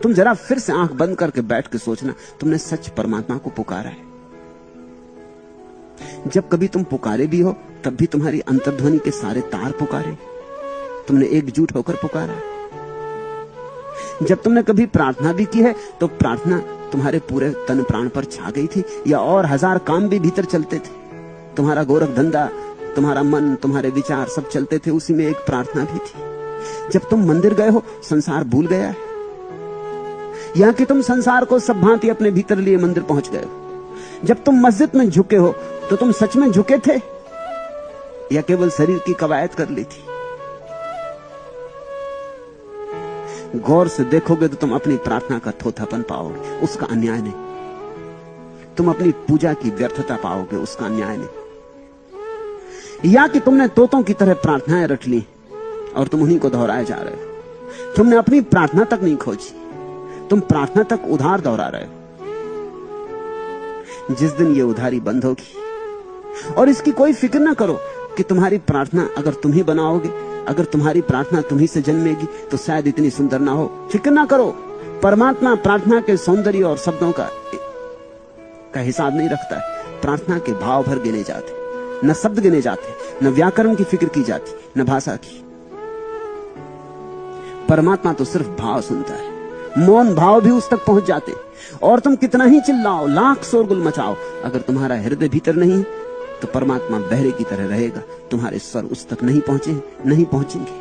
तुम जरा फिर से आंख बंद करके बैठ के सोचना, तुमने सच परमात्मा को पुकारा है? जब कभी तुम पुकारे भी हो तब भी तुम्हारी अंतर्ध्वनि के सारे तार पुकारे, तुमने एकजुट होकर पुकारा। जब तुमने कभी प्रार्थना भी की है तो प्रार्थना तुम्हारे पूरे तन प्राण पर छा गई थी, या और 1000 काम भी भीतर चलते थे, तुम्हारा गोरख धंधा, तुम्हारा मन, तुम्हारे विचार सब चलते थे, उसी में एक प्रार्थना भी थी। जब तुम मंदिर गए हो संसार भूल गया है, या कि तुम संसार को सब भांति अपने भीतर लिए मंदिर पहुंच गए हो। जब तुम मस्जिद में झुके हो तो तुम सच में झुके थे या केवल शरीर की कवायद कर ली थी? गौर से देखोगे तो तुम अपनी प्रार्थना का थोथापन पाओगे, उसका अन्याय नहीं। तुम अपनी पूजा की व्यर्थता पाओगे, उसका अन्याय नहीं। या कि तुमने तोतों की तरह प्रार्थनाएं रट ली और तुम उन्हीं को दोहराए जा रहे हो। तुमने अपनी प्रार्थना तक नहीं खोजी, तुम प्रार्थना तक उधार दोहरा रहे हो। जिस दिन ये उधारी बंद होगी, और इसकी कोई फिक्र ना करो कि तुम्हारी प्रार्थना अगर तुम ही बनाओगे, अगर तुम्हारी प्रार्थना तुम्ही से जन्मेगी तो शायद इतनी सुंदर ना हो, फिक्र ना करो। परमात्मा प्रार्थना के सौंदर्य और शब्दों का हिसाब नहीं रखता है। प्रार्थना के भाव भर गिने जाते, न शब्द गिने जाते, न व्याकरण की फिक्र की जाती, न भाषा की। परमात्मा तो सिर्फ भाव सुनता है, मौन भाव भी उस तक पहुंच जाते। और तुम कितना ही चिल्लाओ, लाख शोरगुल मचाओ, अगर तुम्हारा हृदय भीतर नहीं तो परमात्मा बहरे की तरह रहेगा, तुम्हारे स्वर उस तक नहीं पहुंचे, नहीं पहुंचेंगे।